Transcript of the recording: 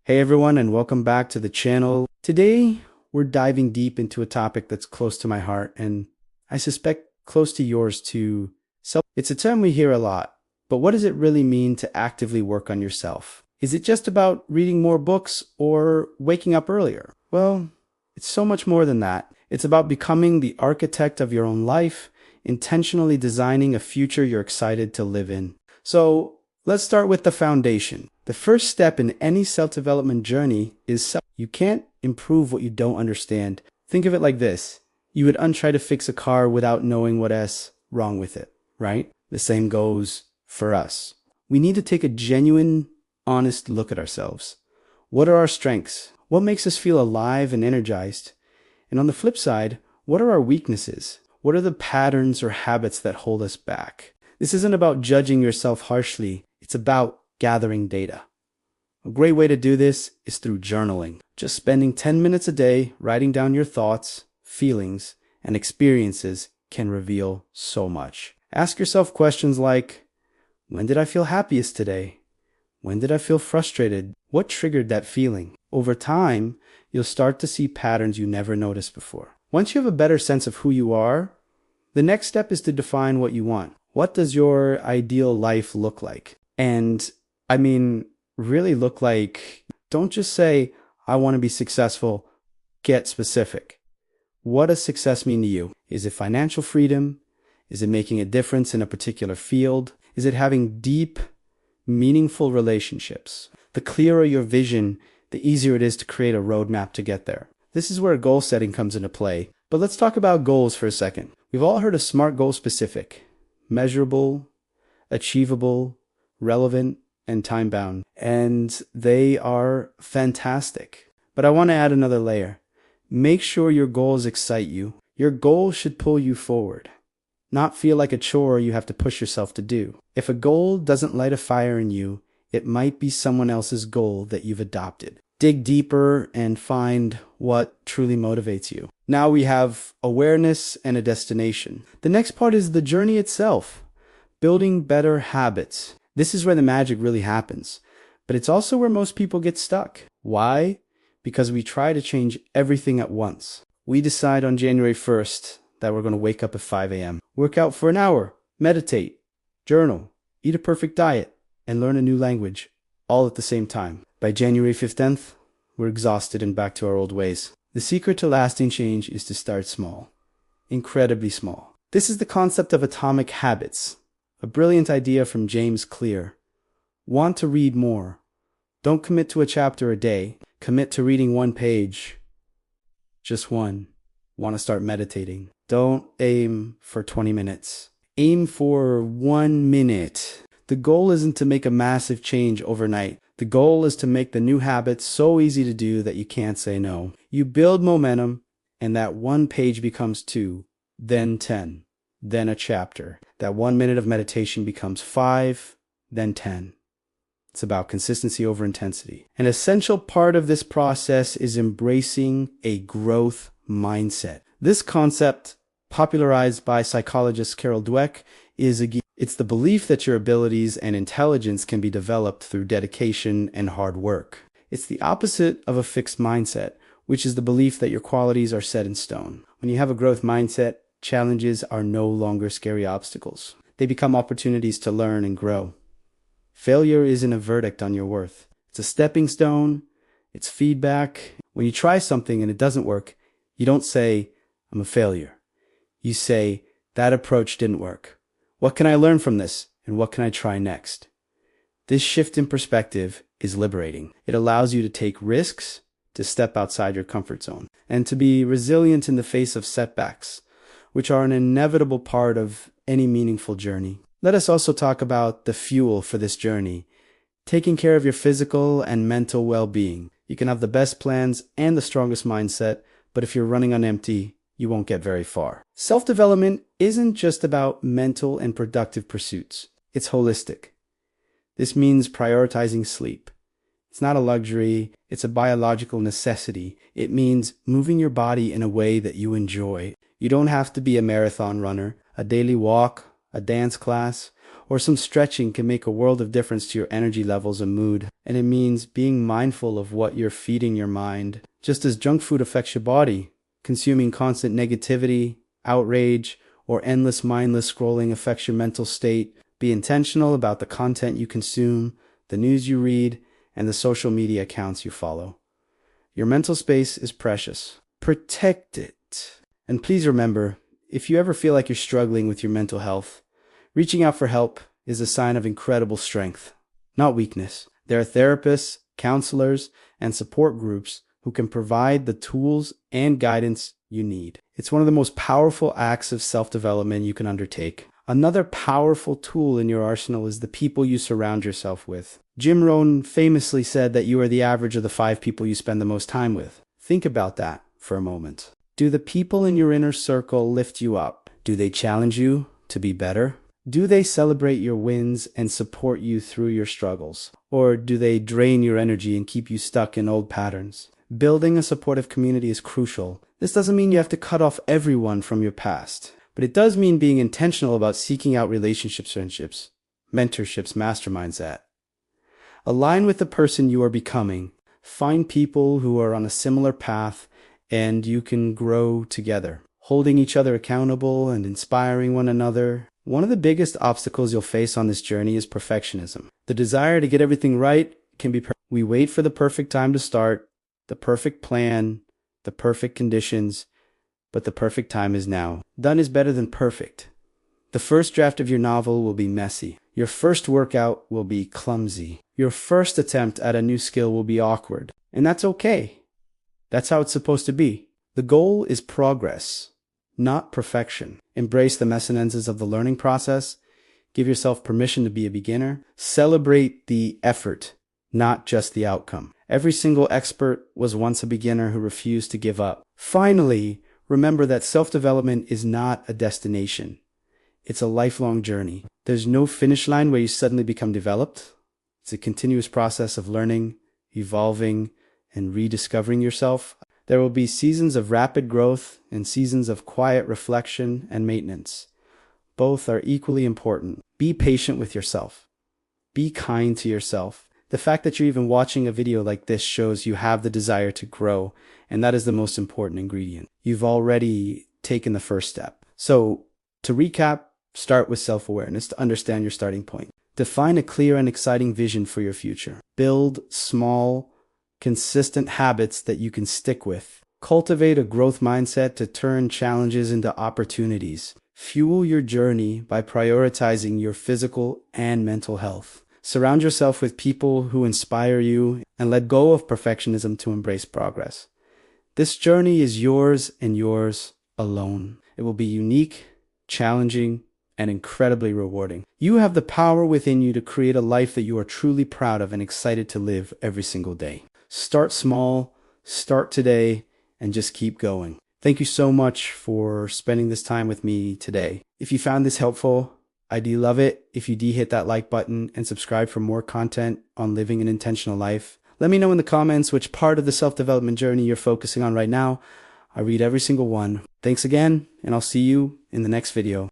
Hey everyone, and welcome back to the channel. Today, we're diving deep into a topic that's close to my heart, and I suspect close to yours too. It's a term we hear a lot, but what does it really mean to actively work on yourself? Is it just about reading more books or waking up earlier? Well, it's so much more than that. It's about becoming the architect of your own life, intentionally designing a future you're excited to live in. So, let's start with the foundation. The first step in any self-development journey is self. You can't improve what you don't understand. Think of it like this. You would untry to fix a car without knowing what's wrong with it, right? The same goes for us. We need to take a genuine, honest look at ourselves. What are our strengths? What makes us feel alive and energized? And on the flip side, what are our weaknesses? What are the patterns or habits that hold us back? This isn't about judging yourself harshly. It's about gathering data. A great way to do this is through journaling. Just spending 10 minutes a day writing down your thoughts, feelings, and experiences can reveal so much. Ask yourself questions like, when did I feel happiest today? When did I feel frustrated? What triggered that feeling? Over time, you'll start to see patterns you never noticed before. Once you have a better sense of who you are, the next step is to define what you want. What does your ideal life look like? And really look like, don't just say, I want to be successful, get specific. What does success mean to you? Is it financial freedom? Is it making a difference in a particular field? Is it having deep, meaningful relationships? The clearer your vision, the easier it is to create a roadmap to get there. This is where goal setting comes into play. But let's talk about goals for a second. We've all heard of SMART goal specific, measurable, achievable, relevant, and time-bound. And they are fantastic. But I want to add another layer. Make sure your goals excite you. Your goals should pull you forward, not feel like a chore you have to push yourself to do. If a goal doesn't light a fire in you, it might be someone else's goal that you've adopted. Dig deeper and find what truly motivates you. Now we have awareness and a destination. The next part is the journey itself, building better habits. This is where the magic really happens, but it's also where most people get stuck. Why? Because we try to change everything at once. We decide on January 1st that we're going to wake up at 5 a.m., work out for an hour, meditate, journal, eat a perfect diet, and learn a new language, all at the same time. By January 15th, we're exhausted and back to our old ways. The secret to lasting change is to start small, incredibly small. This is the concept of atomic habits. A brilliant idea from James Clear. Want to read more. Don't commit to a chapter a day. Commit to reading one page. Just one. Want to start meditating. Don't aim for 20 minutes. Aim for 1 minute. The goal isn't to make a massive change overnight. The goal is to make the new habit so easy to do that you can't say no. You build momentum, and that one page becomes 2, then 10. Then a chapter. That 1 minute of meditation becomes 5, then 10. It's about consistency over intensity. An essential part of this process is embracing a growth mindset. This concept, popularized by psychologist Carol Dweck, it's the belief that your abilities and intelligence can be developed through dedication and hard work. It's the opposite of a fixed mindset, which is the belief that your qualities are set in stone. When you have a growth mindset, challenges are no longer scary obstacles. They become opportunities to learn and grow. Failure isn't a verdict on your worth. It's a stepping stone. It's feedback. When you try something and it doesn't work, you don't say, I'm a failure. You say, that approach didn't work. What can I learn from this? And what can I try next? This shift in perspective is liberating. It allows you to take risks, to step outside your comfort zone, and to be resilient in the face of setbacks, which are an inevitable part of any meaningful journey. Let us also talk about the fuel for this journey, taking care of your physical and mental well-being. You can have the best plans and the strongest mindset, but if you're running on empty, you won't get very far. Self-development isn't just about mental and productive pursuits. It's holistic. This means prioritizing sleep. It's not a luxury, it's a biological necessity. It means moving your body in a way that you enjoy. You don't have to be a marathon runner. A daily walk, a dance class, or some stretching can make a world of difference to your energy levels and mood. And it means being mindful of what you're feeding your mind. Just as junk food affects your body, consuming constant negativity, outrage, or endless mindless scrolling affects your mental state. Be intentional about the content you consume, the news you read, and the social media accounts you follow. Your mental space is precious. Protect it. And please remember, if you ever feel like you're struggling with your mental health, reaching out for help is a sign of incredible strength, not weakness. There are therapists, counselors, and support groups who can provide the tools and guidance you need. It's one of the most powerful acts of self-development you can undertake. Another powerful tool in your arsenal is the people you surround yourself with. Jim Rohn famously said that you are the average of the 5 people you spend the most time with. Think about that for a moment. Do the people in your inner circle lift you up? Do they challenge you to be better? Do they celebrate your wins and support you through your struggles? Or do they drain your energy and keep you stuck in old patterns? Building a supportive community is crucial. This doesn't mean you have to cut off everyone from your past, but it does mean being intentional about seeking out relationships, friendships, mentorships, masterminds that align with the person you are becoming. Find people who are on a similar path and you can grow together, holding each other accountable and inspiring one another. One of the biggest obstacles you'll face on this journey is perfectionism. The desire to get everything right can be we wait for the perfect time to start, the perfect plan, the perfect conditions, but the perfect time is now. Done is better than perfect. The first draft of your novel will be messy. Your first workout will be clumsy. Your first attempt at a new skill will be awkward. And that's okay. That's how it's supposed to be. The goal is progress, not perfection. Embrace the messiness of the learning process. Give yourself permission to be a beginner. Celebrate the effort, not just the outcome. Every single expert was once a beginner who refused to give up. Finally, remember that self-development is not a destination. It's a lifelong journey. There's no finish line where you suddenly become developed. It's a continuous process of learning, evolving, and rediscovering yourself. There will be seasons of rapid growth and seasons of quiet reflection and maintenance. Both are equally important. Be patient with yourself. Be kind to yourself. The fact that you're even watching a video like this shows you have the desire to grow, and that is the most important ingredient. You've already taken the first step. So, to recap, start with self-awareness to understand your starting point. Define a clear and exciting vision for your future. Build small, consistent habits that you can stick with. Cultivate a growth mindset to turn challenges into opportunities. Fuel your journey by prioritizing your physical and mental health. Surround yourself with people who inspire you and let go of perfectionism to embrace progress. This journey is yours and yours alone. It will be unique, challenging, and incredibly rewarding. You have the power within you to create a life that you are truly proud of and excited to live every single day. Start small, start today, and just keep going. Thank you so much for spending this time with me today. If you found this helpful, I'd love it if you hit that like button and subscribe for more content on living an intentional life. Let me know in the comments which part of the self-development journey you're focusing on right now. I read every single one. Thanks again, and I'll see you in the next video.